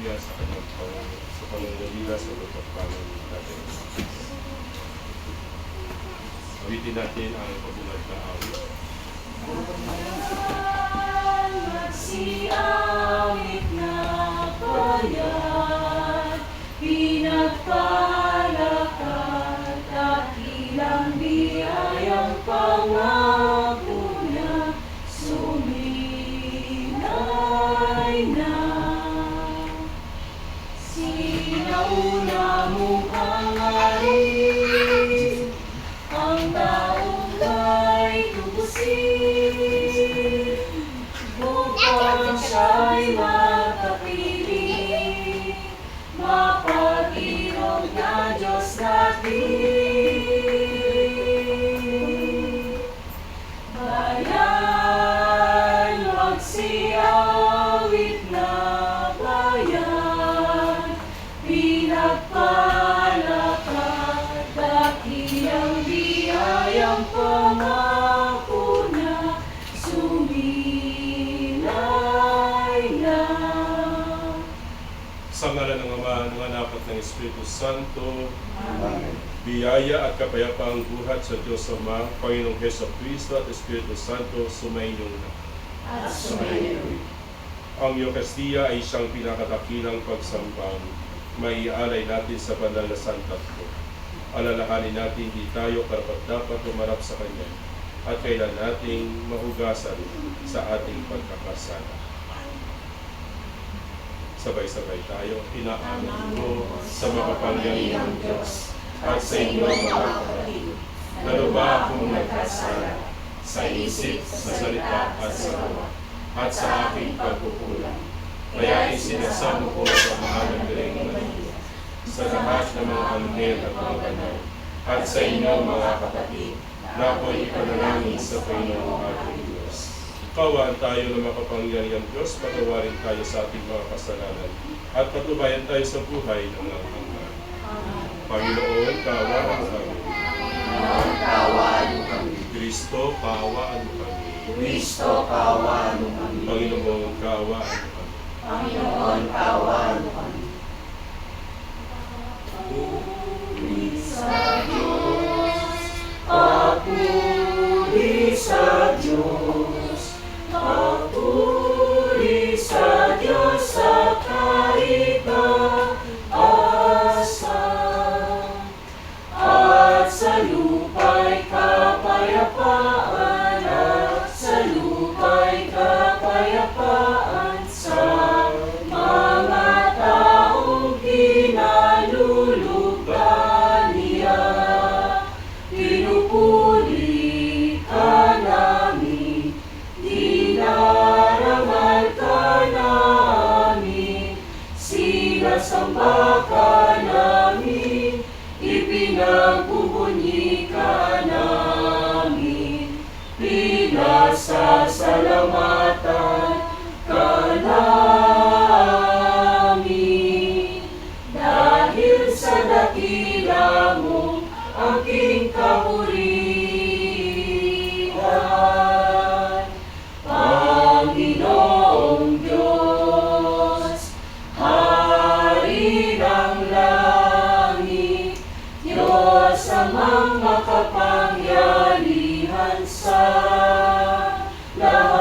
Maria sa kanyang sa pangungulila sa pagpapalang natin. Awitin natin ang pabulat na awit. Magsiawit na bayan, pinagpalakad, dakilang biyayang pangako na suminay na. Sinauna mong hangarin, ang taong may tubusin, upang siya'y makapiling, mapag-irog na Diyos natin. Bayan, magsiawit na bayan, pinagpalakad, dakilang biyayang pangako na suminay na. Sa ngalan ng Ama, ng Anak at ng Espiritu Santo, Amen. biyaya at kapayapaang buhat sa Diyos Ama, Panginoong Jesucristo at Espiritu Santo, sumainyo na. At sumayo. Ang Eucharistia ay siyang pinakadakilang pagsambang maialay natin sa banal na santatlo. Alalahanin natin di tayo karapat-dapat umarap sa Kanya at kailan nating mahugasan sa ating pagkakasala. Sabay-sabay tayo, inaamin mo sa makapangyarihang Diyos at sa inyo mga kapatid, na luba akong nagkasala sa isip, sa salita at sa gawa, at sa aking pagkukulang. Kaya isinasamo ko sa mahal ng Birheng Maria, sa lahat ng mga anghel at mga banal, at sa inyo mga kapatid, na ako'y ipanalangin sa Panginoong ating Diyos. Kawaan tayo ng makapangyarihang Diyos, patawarin tayo sa ating mga kasalanan, at patubayan tayo sa buhay ng mga hanggan. Panginoon, kawaan mo kami. Kawaan mo kami. Kristo, kawaan mo kami. Kristo, kawaan mo kami. Panginoon, kawaan mo kami. Panginoon, kawaan mo kami. Papuri sa Diyos, papuri sa Diyos, papuri sa Diyos sa kaitaasan, at sa lupa'y kapayapaan, at sa lupa'y kapayapaan sa mga taong kinalulugdan niya. Pinupuri ka namin, dinarangal ka namin, sinasamba ka namin, ipinagbubunyi ka namin, pinasasalamatan ka namin. Dahil sa dakila mong aking kapurihan, Panginoong Diyos, Hari ng langit, Diyos amang makapangyarihan sa lahat.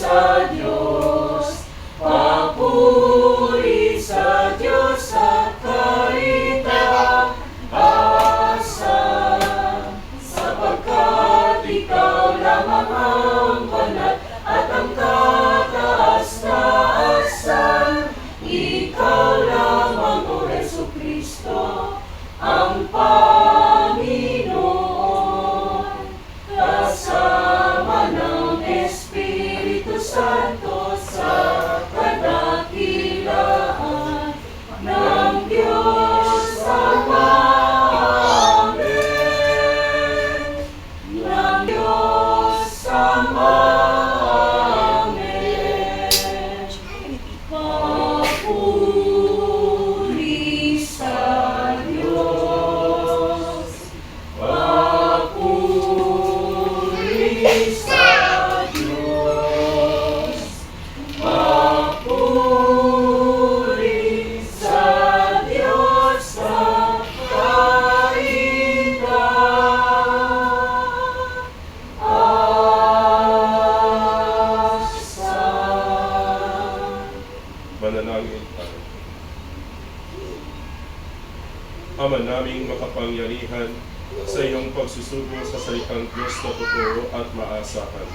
sa Diyos, papuri sa Diyos sa kaitaasan, sapagkat ikaw lamang ang banal at ang kataas-taasan. Ikaw lamang, O Jesucristo, ang Panginoon, kasama ng Espiritu Santo sa kadakilaan ng Diyos Ama. Amen. Ng Diyos Ama. Amen. Papuri sa Diyos. Papuri sa Diyos. Papuri sa Diyos sa kaitaasan. Manalangin tayo. Ama naming makapangyarihan, sa iyong pagsusugo sa salitang Diyos na totoo at maasahan,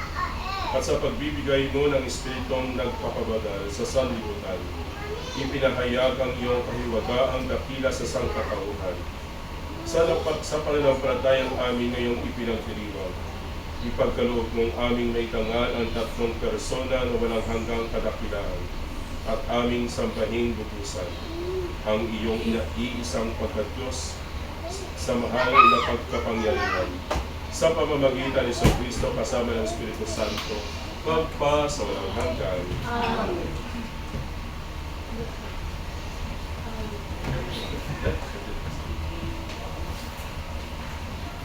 at sa pagbibigay mo ng Espiritong nagpapabagal sa sanlibutan, ipinahayag ang iyong kahiwagaang dakila sa sangkatauhan. Sa pananampalatayang amin ngayong ipinagdiriwang, ipagkaloob mong aming may dangal ang tatlong persona na walang hanggang kadakilaan, at aming sampahin bukusan ang iyong iisang pagkadiyos sa mahal na pagkapangyarihan, sa pamamagitan ni Kristo kasama ng Espiritu Santo, magpa sa walang hanggan. Amen.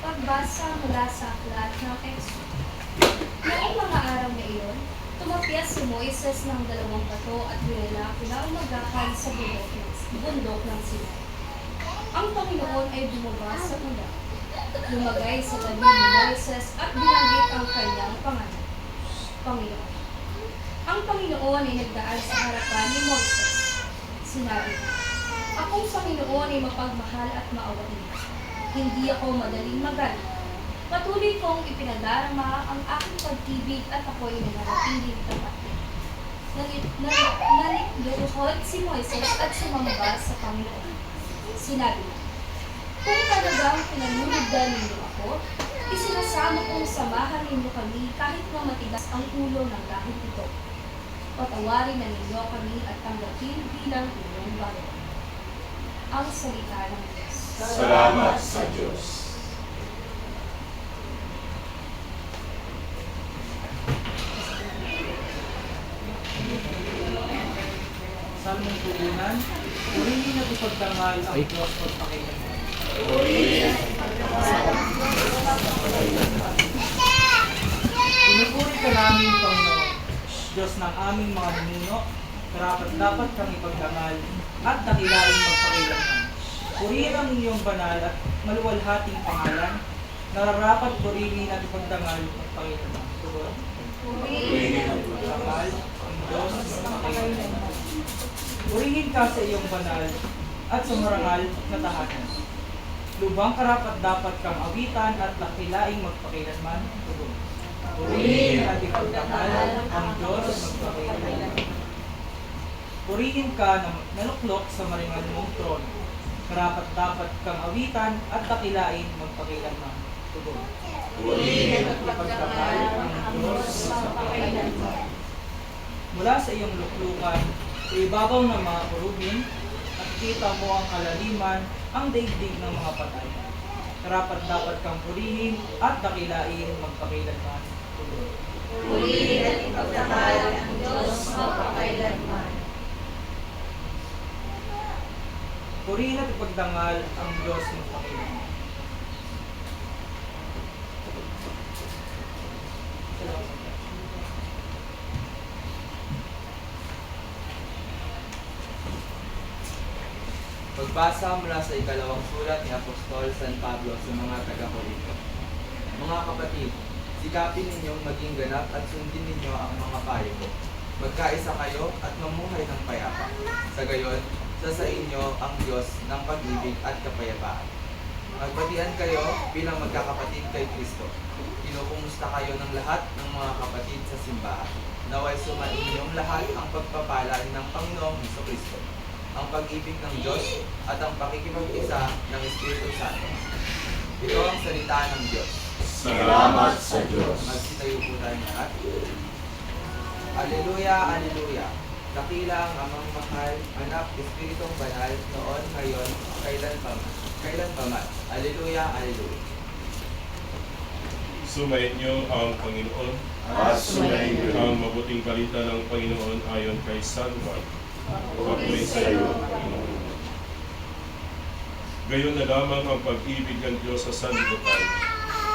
Pagbasa mula sa aklat ng Exodus. Noong mga araw na iyon, tumakyas si Moises ng 2 bato at nilalaki na umagapan sa bundok ng Sinai. Ang Panginoon ay bumaba sa ulap, lumagay sa tabi ni Moises at binanggit ang kanyang pangalan, Panginoon. Ang Panginoon ay nagdaan sa harapan ni Moises. Sinabi niya, "Akong Panginoon ay mapagmahal at maawain. Hindi ako madaling magalit. Patuloy kong ipinadarama ang aking pag-ibig at ako'y nananatiling tapat." Naluluhod si Moises at sumamba sa Panginoon. Sinabi niya, "Kung talagang pinanunugdan ninyo ako, isinasama kong samahan ninyo kami kahit na matigas ang ulo ng dahil ito. Patawarin na ninyo kami at tanggapin bilang inyong bayan." Ang salita ng Diyos. Salamat sa Diyos. Salmong tugunan, purihin at ipagdangal ang Diyos pagpakailanman. Pinupuri ka namin, Panginoon, Diyos ng aming mga ninuno, karapat-dapat kang ipagdangal at dakilain magpakailanman. Purihin ang inyong banal at maluwalhating pangalan, nararapat purihin at ipagdangal magpakailanman. Tugon. Purihin at Ipagdangal ang Diyos magpakailanman. Purihin ka sa iyong banal at sa marangal na tahanan. Lubang karapat-dapat kang awitan at dakilaing magpakailanman. Tugon. Purihin at ipagdangal ang Diyos magpakailanman. Purihin ka na naluklok sa maringal mong trono. Karapat-dapat kang awitan at dakilain magpakailanman. Tugon. Purihin at ipagdangal ang Diyos magpakailanman. Mula sa iyong luklukan, sa ibabaw ng mga kurubin, at kita mo ang kalaliman, ang daigdig ng mga patay. Karapat-dapat kang purihin at dakilain magpakailanman. Tugon. Purihin at ipagdangal ang Diyos magpakailanman. Purihin at ipagdangal ang Diyos magpakailanman. Salamat. Pagbasa mula sa ikalawang sulat ni Apostol San Pablo sa mga taga-Korinto. Mga kapatid, sikapin ninyong maging ganap at sundin ninyo ang mga payo ko. Magkaisa kayo at mamuhay ng payapa. Sa gayon, sa inyo ang Diyos ng pag-ibig at kapayapaan. Magbatian kayo bilang magkakapatid kay Kristo. Kinukumusta kayo ng lahat ng mga kapatid sa simbahan. Naway sumainyong lahat ang pagpapala ng Panginoong Jesucristo, ang pag-ibig ng Diyos at ang pakikipag-isa ng Espiritu Santo. Ito ang salita ng Diyos. Salamat sa Diyos. Magsitayo po tayo lahat. Aleluya, aleluya. Dakila ang amang mahal, anak, Espiritong banal, noon, ngayon, kailan pa man. Aleluya, aleluya. Sumainyo ang Panginoon At sumainyo ang mabuting balita ng Panginoon ayon kay San Juan. Papuri sa iyo, Panginoon. Gayon na lamang ang pag-ibig ng Diyos sa sanlibutan.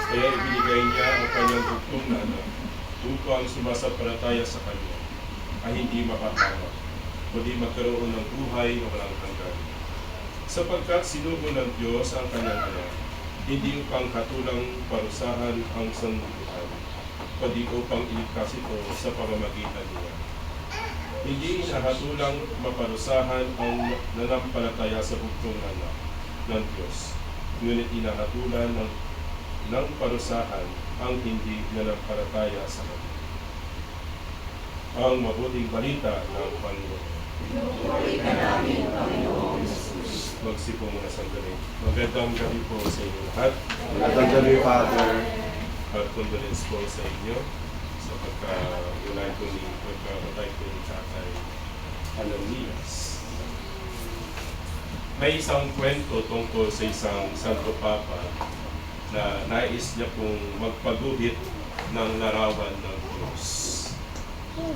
Kaya ibinigay niya ang kanyang bugtong na anak, upang sumasampalataya sa kanya ay hindi mapatawa, kundi magkaroon ng buhay na walang hanggan. Sapagkat sinugo ng Diyos ang kanyang anak, hindi upang katulang parusahan ang sanlibutan, kundi upang iligtas ito sa pamamagitan niya. Hindi inahatulang maparusahan ang nanampalataya sa bugtong anak ng Diyos, ngunit inahatulan ng parusahan ang hindi nanampalataya sa Kanya. Ang mabuting balita ng Panginoon. Puri ka namin, Panginoong Jesus. Magsipong muna sandali. Magandang gabi po sa inyo lahat. Magandang gabi, Father. At condolence po sa inyo sa pagka-ulay ko ni pagkamatay ko ni Tatay Ananias. May isang kwento tungkol sa isang Santo Papa na nais niya pong magpaguhit ng larawan ng Diyos.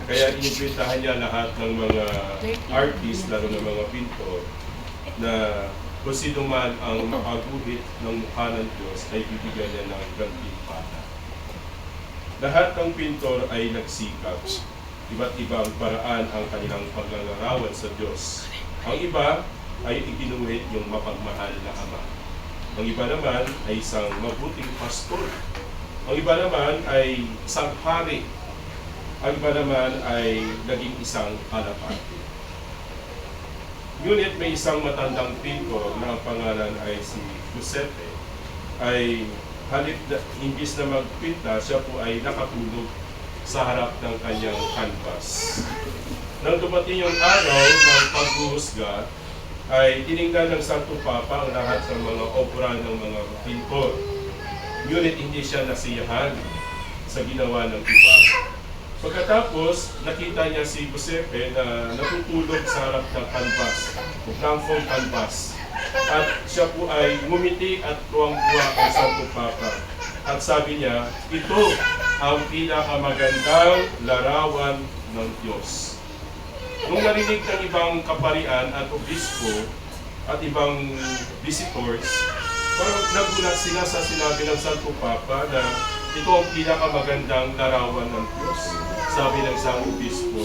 Kaya inimbitahan niya lahat ng mga artist, lalo ng mga pintor, na kung sino man ang makaguhit ng mukha ng Diyos ay bibigyan niya ng gantimpala. Lahat ng pintor ay nagsikap. Iba't ibang paraan ang kanilang paglalarawan sa Diyos. Ang iba ay iginuhit yung mapagmahal na Ama. Ang iba naman ay isang mabuting pastor. Ang iba naman ay isang hari. Ang iba naman ay naging isang alapati. Ngunit may isang matandang pintor na ang pangalan ay si Giuseppe, ay imbis na magpinta, siya po ay nakatulog sa harap ng kanyang canvas. Nang dumating yung araw ng paghuhusga, ay tiningnan ng Santo Papa ang lahat ng mga obra ng mga pintor. Ngunit hindi siya nasiyahan sa ginawa ng iba. Pagkatapos, nakita niya si Giuseppe na natutulog sa harap ng canvas, blanco canvas. At siya po ay ngumiti at tuwang-tuwa kay Santo Papa. At sabi niya, ito ang pinakamagandang larawan ng Diyos. Nung narinig ng ibang kaparian at obispo at ibang visitors, parang nagulat sila sa sinabi ng Santo Papa na ito ang pinakamagandang larawan ng Diyos. Sabi ng isang obispo,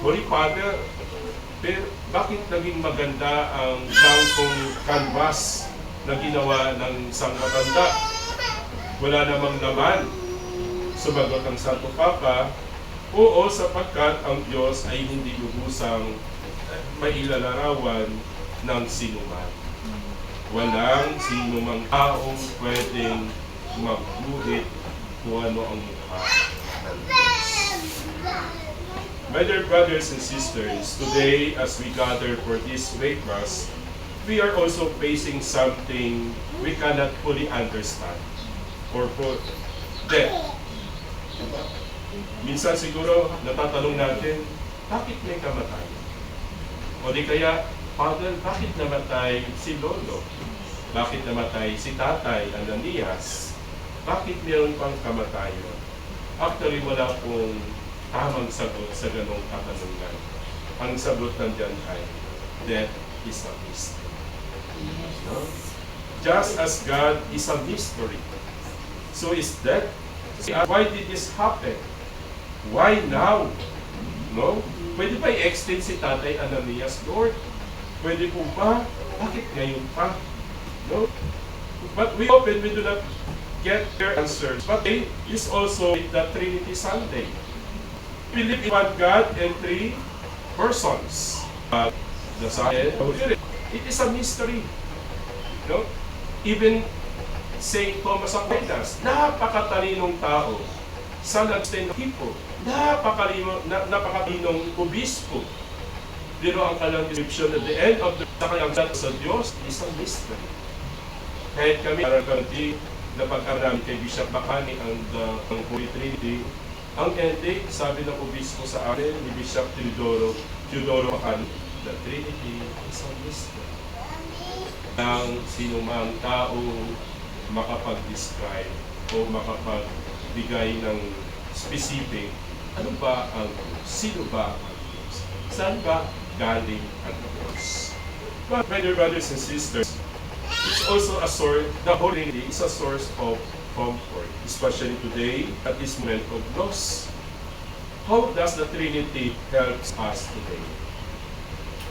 Holy Father, pero bakit naging maganda ang blankong canvas na ginawa ng isang matanda? Wala namang laman. Sumagot ang Santo Papa, oo, sapagkat ang Diyos ay hindi lubusang mailalarawan ng sinuman. Walang sinumang taong pwedeng magguhit kung ano ang mukha ng Diyos. My dear brothers and sisters, today as we gather for this great Mass, we are also facing something we cannot fully understand or for death. Minsan siguro natatanong natin, bakit may kamatayan? O di kaya, Father, bakit namatay si Lolo? Bakit namatay si Tatay Ananias? Bakit mayroon pang kamatayan? Actually, wala pong tamang sagot sa ganong katanungan. Ang sagot nandiyan ay, death is a mystery. No? Just as God is a mystery, so is death. Why did this happen? Why now? No? Pwede ba i-extend si Tatay Ananias, Lord? Pwede po ba? Bakit ngayon pa? No? But we often we do not get their answers. But today is also the Trinity Sunday. believe in one God and three persons. The Son and the Holy Spirit. It is a mystery. No? Even Saint Thomas Aquinas, napakatalinong tao sa nagstand people. Napakalinong obispo. Pero ang kanyang description at the end of the kanyang sa Diyos is a mystery. Kahit kami, karang-karanti, na pag-aralan kay Bishop Bacani ang Holy Trinity, ang ending, sabi ng obispo sa amin, ni Bishop Teodoro Bacani, the Trinity is a mystery. Ang sinumang tao makapag-describe o makapagbigay ng specific, ano ba ang, sino ba ang Diyos? Saan ba galing ang Diyos? But, my dear brothers and sisters, it's also a source, the Holy Trinity is a source of comfort, especially today at this moment of loss. How does the Trinity help us today?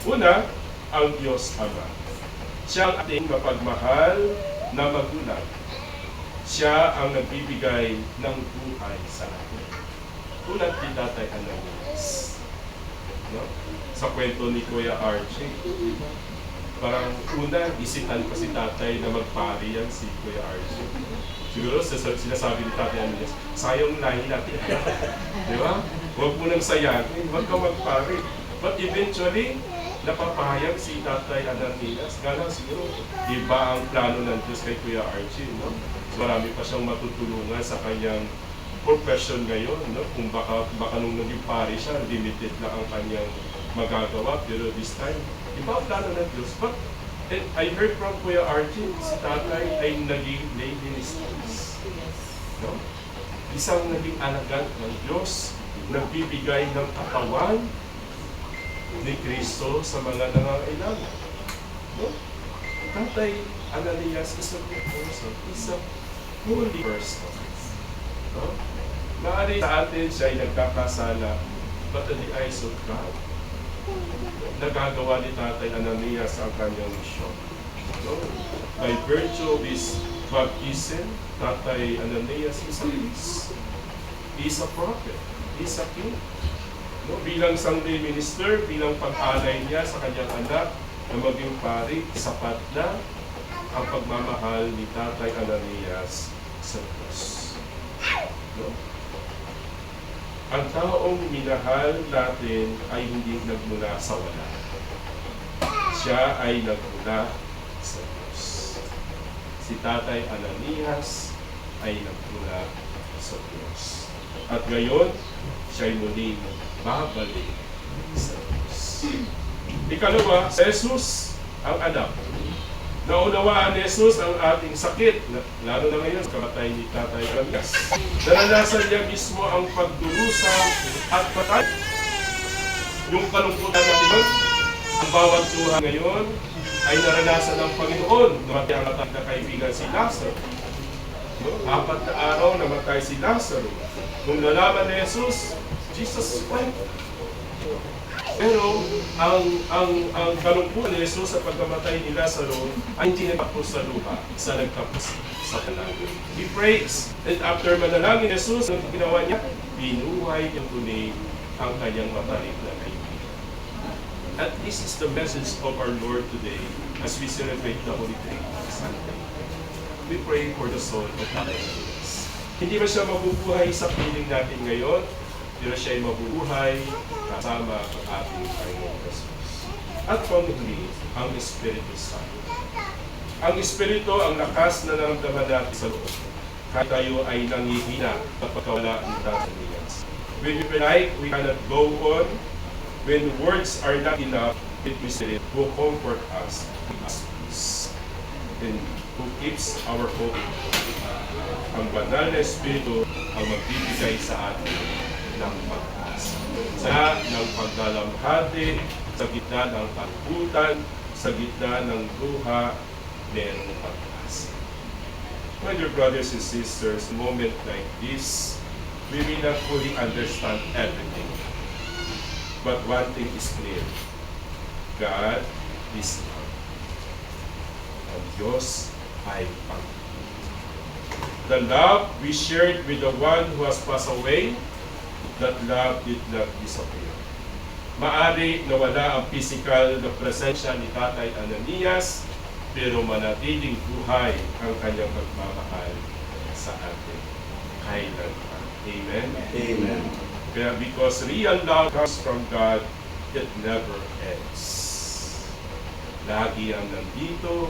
Una, ang Diyos Ama. Siya ang ating mapagmahal na magulang. Siya ang nagbibigay ng buhay sa atin. Tulad ni Tatay Ananias. No? Sa kwento ni Kuya Archie, parang una, isitan pa si Tatay na magpari yan si Kuya Archie. Siguro sinasabi ni Tatay Ananias, sayang lahi natin. Di ba? Huwag mo nang sayangin, huwag kang magpari. But eventually, napapahayag si Tatay Ananias. Gano'n siguro, iba ang plano ng Diyos kay Kuya Archie. No? So, marami pa siyang matutulungan sa kanyang profession ngayon. No? Kung baka nung naging pari siya, limited lang ang kanyang magagawa. Pero this time, iba ang plano ng Diyos. But I heard from Kuya Archie, si Tatay ay naging lay ministers. No? Isang naging alagad ng Diyos, nagbibigay ng katawan ni Kristo sa mga nangangailangan. No? Tatay Ananias is a good person. Is a holy person. No? Maaari sa atin siya ay nagkakasala, but in the eyes of God, nagagawa ni Tatay Ananias ang kanyang mission. No? By virtue of his baptism, Tatay Ananias is a priest. He is a prophet. He is a king. No, bilang Sunday minister, bilang pag-alay niya sa kanyang anak na maging pari, sapat na ang pagmamahal ni Tatay Ananias sa Diyos. No? Ang taong minahal natin ay hindi nagmula sa wala. Siya ay nagmula sa Diyos. Si Tatay Ananias ay nagmula sa Diyos. At ngayon, siya ay muling babalik sa Diyos. Ikalawa, si Jesus ang anak. Naunawaan ni Jesus ang ating sakit, lalo na ngayon sa kamatay ni Tatay Ananias. Naranasan niya mismo ang pagdurusa at patay. Yung kalungkutan natin, ang bawat tuha ngayon ay naranasan ng Panginoon. Namatay ang ating na kaibigan si Lazaro. 4 na araw namatay si Lazaro. Kung nalaman ni Jesus, Jesus wept. Pero ang kalungkutan ni Jesus sa pagkamatay ni Lazaro ay hindi nagtapos sa lupa, sa nagtapos sa panalangin. He prays. And after manalangin ni Jesus, ang ginawa niya, binuhay niya tuloy ang kanyang matalik na kaibigan. And this is the message of our Lord today as we celebrate the Holy Trinity Sunday. We pray for the soul of Tatay Ananias. Hindi ba siya mabubuhay sa piling natin ngayon? Pero siya ay mabubuhay kasama ang ating Panginoong Jesus. At pamuli, ang Espiritu Santo. Ang Espiritu ang lakas na naramdaman natin sa loob. Kahit tayo ay nangihina kapag wala ni Tatay Ananias. When we feel like we cannot go on, when words are not enough, it will Spirit who comfort us, give us peace, and who keeps our hope. Ang banal na Espiritu ang magbibigay sa atin ng pag-asa. Sa ng pagdalamhati, sa gitna ng kalungkutan, sa gitna ng luha, merong pag-asa. My dear brothers and sisters, a moment like this, we may not fully understand everything. But one thing is clear. God is love. Ang Diyos ay Panginoon. The love we shared with the one who has passed away that love did not disappear. Maari na wala ang physical na presensya ni Tatay Ananias, pero manatiling buhay ang kanyang pagmamahal sa atin. Kailanman. Amen? Amen. Kaya because real love comes from God, it never ends. Lagi ang nandito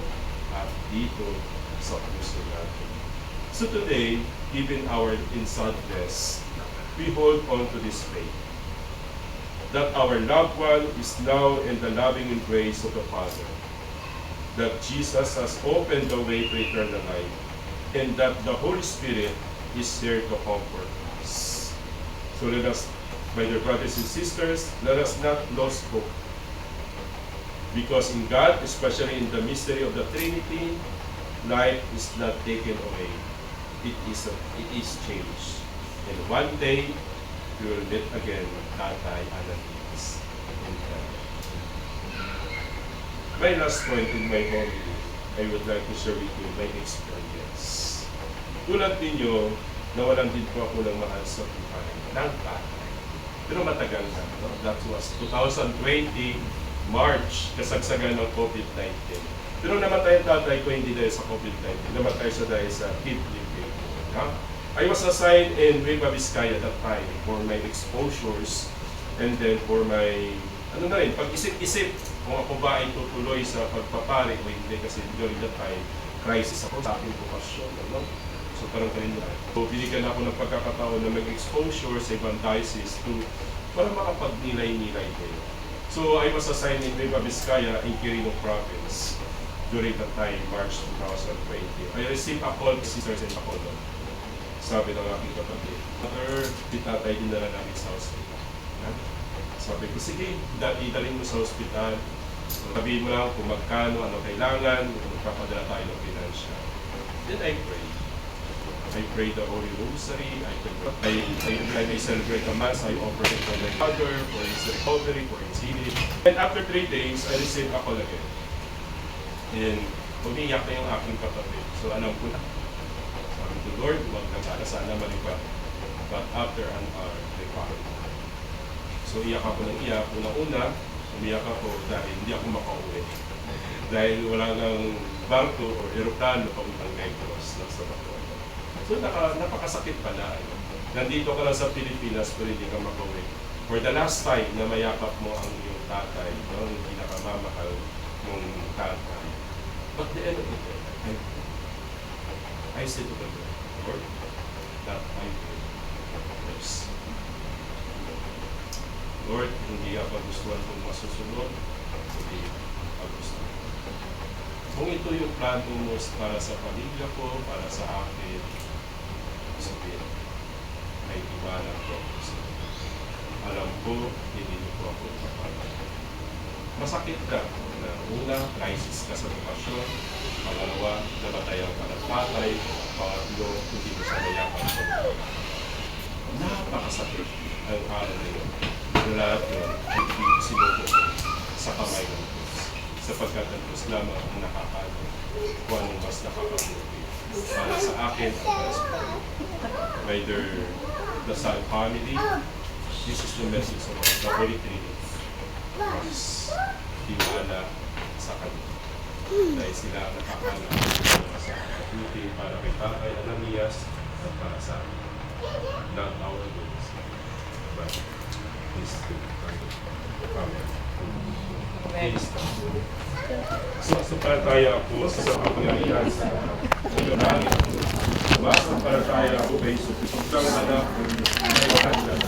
at dito sa puso natin. So today, given our insaneness, we hold on to this faith that our loved one is now in the loving embrace of the Father, that Jesus has opened the way to eternal life, and that the Holy Spirit is here to comfort us. So let us, my dear brothers and sisters, let us not lose hope. Because in God, especially in the mystery of the Trinity, life is not taken away. It is changed. And one day, we will meet again Tatay Ananias in heaven. My last point in my homily, I would like to share with you my experience. Tulad ninyo, nawalan din po ako ng mahal sa buhay ng tatay. Pero matagal na, no? That was 2020, March, kasagsagan ng COVID-19. Pero namatay ang tatay ko hindi dahil sa COVID-19. Namatay siya dahil sa kidney failure. No? I was assigned in Nueva Vizcaya that time for my exposures and then for my, pag-isip-isip kung ako ba ay tutuloy sa pagpapari o hindi kasi during that time, crisis ako sa aking profesyon. No? So parang kanina. So binigyan ako ng pagkakataon na mag-exposure sa ibang diocese para makapagnilay-nilay din. So I was assigned in Nueva Vizcaya in Quirino Province during that time, March 2020. I received a call to sisters in Bacolod. Sabi ng aking kapatid, Mother, di tatay dinala namin sa hospital. Sabi ko, sige, idalhin mo sa hospital. Sabihin mo lang kung magkano, ano kailangan, magpapadala tayo ng financial. Then I prayed. I prayed the Holy Rosary. I celebrate the Mass. I offered it for my mother, for his recovery, for his healing. And after 3 days, I received a call again. And umiyak na yung aking kapatid. So alam ko na. Sabi ko, Lord, huwag na sana malipat. But after an hour, recovered. So iyak ako ng iyak. Una-una, umiyak ako dahil hindi ako makauwi. Dahil wala nang barko o aeroplano papuntang Negros sa Bacolod. So napakasakit pala. Nandito ka lang sa Pilipinas pero hindi ka makauwi. For the last time na mayakap mo ang iyong tatay, no, hindi nakamamahal mong tatay. But the end of the day, I said to the Lord that I will. Yes. Lord, hindi ka gustuhan kung masusunod, hindi ka gustuhan. Kung ito yung plano mo para sa pamilya ko, para sa akin, sabihin, may tiwala ko ako sa iyo. Alam ko, hindi niyo po ako kapatid. Masakit ka na una, crisis ka sa lokasyon, pangalawa, nabatayan ka ng tatay, pangatlo, hindi mo sa mayakan sa mga. Napakasakit ang araw na yun. Lahat yun ay sinuko sa kamay ng Diyos. Sapagkat ang Diyos lamang ang nakakano kung anong mas nakakabuti para sa akin at para sa pamilya. Whether the Son family, this is the message of the Holy Trinity. Mas tiwala sa kanila. Dahil sila ang nakakano sa kabuti para kay Tatay Ananias at para sa akin. Not our goods, but His good. Amen. Sumasampalataya ako sa kapangyarihan sa Diyos. Sumasampalataya ako kay Jesus, ang anak ng